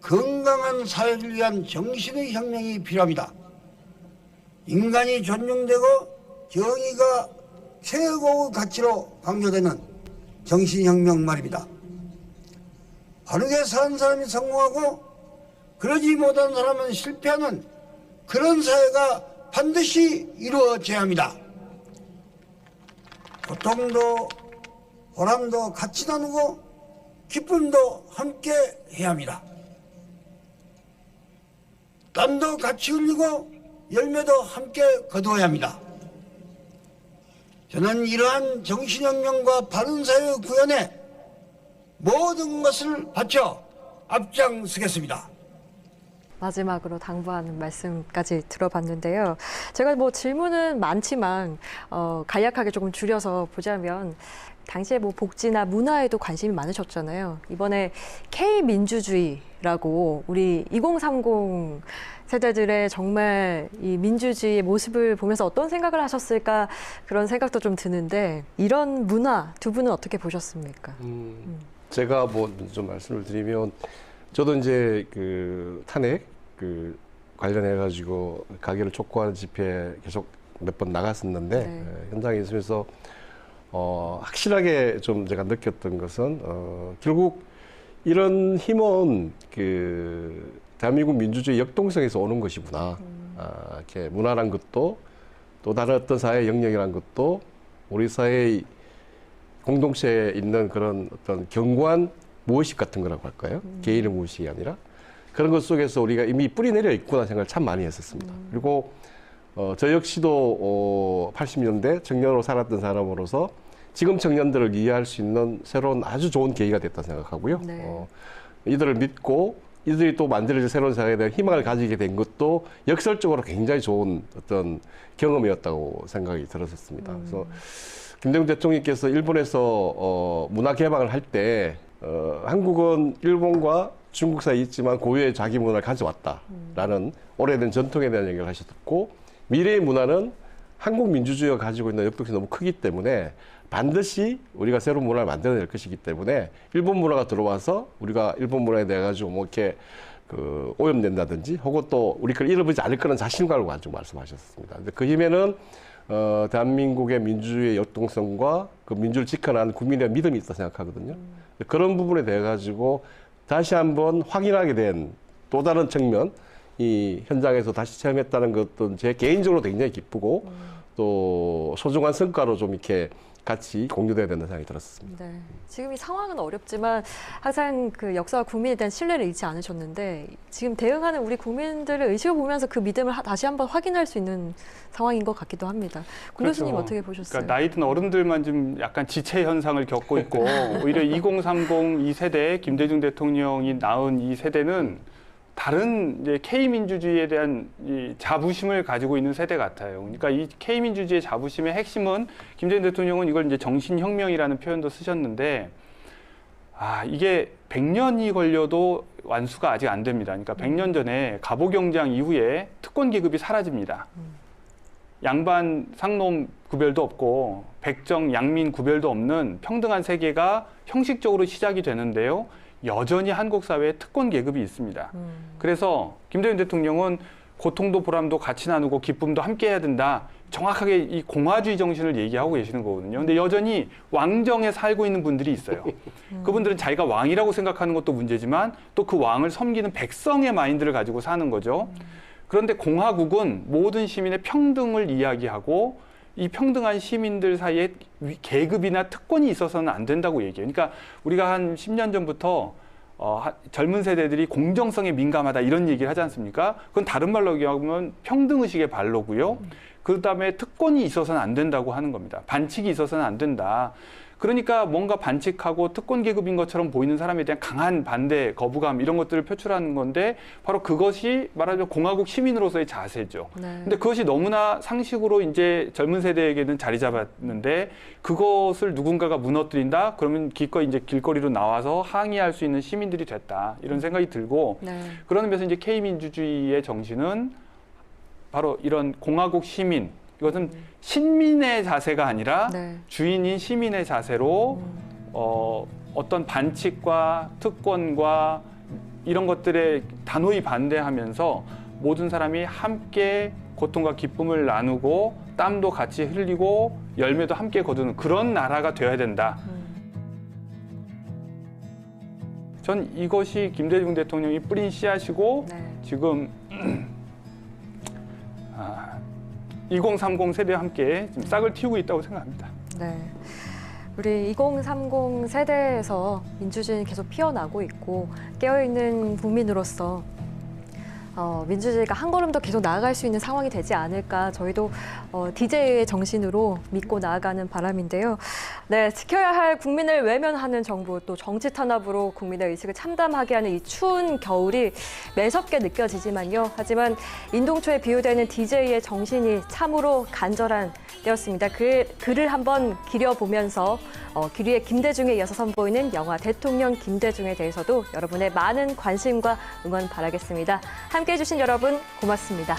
건강한 사회를 위한 정신의 혁명이 필요합니다. 인간이 존중되고 정의가 최고의 가치로 강조되는 정신혁명 말입니다. 바르게 사는 사람이 성공하고 그러지 못한 사람은 실패하는 그런 사회가 반드시 이루어져야 합니다. 고통도 보람도 같이 나누고 기쁨도 함께 해야 합니다. 땀도 같이 흘리고 열매도 함께 거두어야 합니다. 저는 이러한 정신혁명과 바른 사회 구현에 모든 것을 바쳐 앞장서겠습니다. 마지막으로 당부하는 말씀까지 들어봤는데요. 제가 뭐 질문은 많지만 간략하게 조금 줄여서 보자면 당시에 뭐 복지나 문화에도 관심이 많으셨잖아요. 이번에 K민주주의라고 우리 2030 세대들의 정말 이 민주주의의 모습을 보면서 어떤 생각을 하셨을까 그런 생각도 좀 드는데 이런 문화 두 분은 어떻게 보셨습니까? 제가 뭐 좀 말씀을 드리면 저도 이제 그 탄핵 관련해 가지고 가결을 촉구하는 집회에 계속 몇 번 나갔었는데 네. 현장에 있으면서 확실하게 좀 제가 느꼈던 것은 결국 이런 힘은 대한민국 민주주의 역동성에서 오는 것이구나. 이렇게 문화란 것도 또 다른 어떤 사회 영역이란 것도 우리 사회의 공동체에 있는 그런 어떤 견고한 무의식 같은 거라고 할까요? 개인의 무의식이 아니라 그런 것 속에서 우리가 이미 뿌리 내려 있구나 생각을 참 많이 했었습니다. 그리고 저 역시도 80년대 청년으로 살았던 사람으로서 지금 청년들을 이해할 수 있는 새로운 아주 좋은 계기가 됐다 생각하고요. 네. 이들을 믿고 이들이 또 만들어질 새로운 사회에 대한 희망을 가지게 된 것도 역설적으로 굉장히 좋은 어떤 경험이었다고 생각이 들었었습니다. 그래서 김대중 대통령께서 일본에서 문화 개방을 할 때 한국은 일본과 중국 사이에 있지만 고유의 자기 문화를 가져왔다라는 오래된 전통에 대한 얘기를 하셨고 미래의 문화는 한국 민주주의가 가지고 있는 역동성이 너무 크기 때문에 반드시 우리가 새로운 문화를 만들어낼 것이기 때문에 일본 문화가 들어와서 우리가 일본 문화에 대해 가지고 뭐 이렇게 오염된다든지 혹은 또 우리 걸 잃어버리지 않을 거라는 자신감을 가지고 말씀하셨습니다. 근데 그 힘에는 대한민국의 민주주의의 역동성과 그 민주를 지켜나가는 국민의 믿음이 있다 생각하거든요. 그런 부분에 대해 가지고 다시 한번 확인하게 된 또 다른 측면, 이 현장에서 다시 체험했다는 것도 제 개인적으로 굉장히 기쁘고 또 소중한 성과로 좀 이렇게 같이 공유돼야 된다는 생각이 들었습니다. 네. 지금 이 상황은 어렵지만 항상 그 역사와 국민에 대한 신뢰를 잃지 않으셨는데 지금 대응하는 우리 국민들의 의식을 보면서 그 믿음을 다시 한번 확인할 수 있는 상황인 것 같기도 합니다. 공 교수님 그렇죠. 어떻게 보셨어요? 그러니까 나이 든 어른들만 좀 약간 지체 현상을 겪고 있고 오히려 2030 이 세대, 김대중 대통령이 낳은 이 세대는 다른 이제 K민주주의에 대한 이 자부심을 가지고 있는 세대 같아요. 그러니까 이 K민주주의의 자부심의 핵심은 김대중 대통령은 이걸 이제 정신혁명이라는 표현도 쓰셨는데 이게 100년이 걸려도 완수가 아직 안 됩니다. 그러니까 100년 전에 갑오경장 이후에 특권 계급이 사라집니다. 양반, 상놈 구별도 없고 백정, 양민 구별도 없는 평등한 세계가 형식적으로 시작이 되는데요. 여전히 한국 사회에 특권 계급이 있습니다. 그래서 김대중 대통령은 고통도 보람도 같이 나누고 기쁨도 함께 해야 된다. 정확하게 이 공화주의 정신을 얘기하고 계시는 거거든요. 근데 여전히 왕정에 살고 있는 분들이 있어요. 그분들은 자기가 왕이라고 생각하는 것도 문제지만 또 그 왕을 섬기는 백성의 마인드를 가지고 사는 거죠. 그런데 공화국은 모든 시민의 평등을 이야기하고 이 평등한 시민들 사이에 계급이나 특권이 있어서는 안 된다고 얘기해요. 그러니까 우리가 한 10년 전부터 젊은 세대들이 공정성에 민감하다 이런 얘기를 하지 않습니까? 그건 다른 말로 얘기하면 평등의식의 발로고요. 그다음에 특권이 있어서는 안 된다고 하는 겁니다. 반칙이 있어서는 안 된다. 그러니까 뭔가 반칙하고 특권 계급인 것처럼 보이는 사람에 대한 강한 반대, 거부감 이런 것들을 표출하는 건데 바로 그것이 말하자면 공화국 시민으로서의 자세죠. 네. 근데 그것이 너무나 상식으로 이제 젊은 세대에게는 자리 잡았는데 그것을 누군가가 무너뜨린다? 그러면 기꺼이 이제 길거리로 나와서 항의할 수 있는 시민들이 됐다. 이런 생각이 들고 네. 그런 의미에서 이제 K민주주의의 정신은 바로 이런 공화국 시민 이것은 신민의 자세가 아니라 네. 주인인 시민의 자세로 어떤 반칙과 특권과 이런 것들에 단호히 반대하면서 모든 사람이 함께 고통과 기쁨을 나누고 땀도 같이 흘리고 열매도 함께 거두는 그런 나라가 되어야 된다. 전 이것이 김대중 대통령이 뿌린 씨앗이고 네. 지금 2030 세대와 함께 지금 싹을 틔우고 있다고 생각합니다. 네. 우리 2030 세대에서 민주주의는 계속 피어나고 있고 깨어있는 국민으로서 민주주의가 한 걸음 더 계속 나아갈 수 있는 상황이 되지 않을까 저희도 DJ의 정신으로 믿고 나아가는 바람인데요. 네, 지켜야 할 국민을 외면하는 정부 또 정치 탄압으로 국민의 의식을 참담하게 하는 이 추운 겨울이 매섭게 느껴지지만요. 하지만 인동초에 비유되는 DJ의 정신이 참으로 간절한 때였습니다. 글을 한번 기려보면서 기류의 김대중에 이어서 선보이는 영화 대통령 김대중에 대해서도 여러분의 많은 관심과 응원 바라겠습니다. 함께해 주신 여러분 고맙습니다.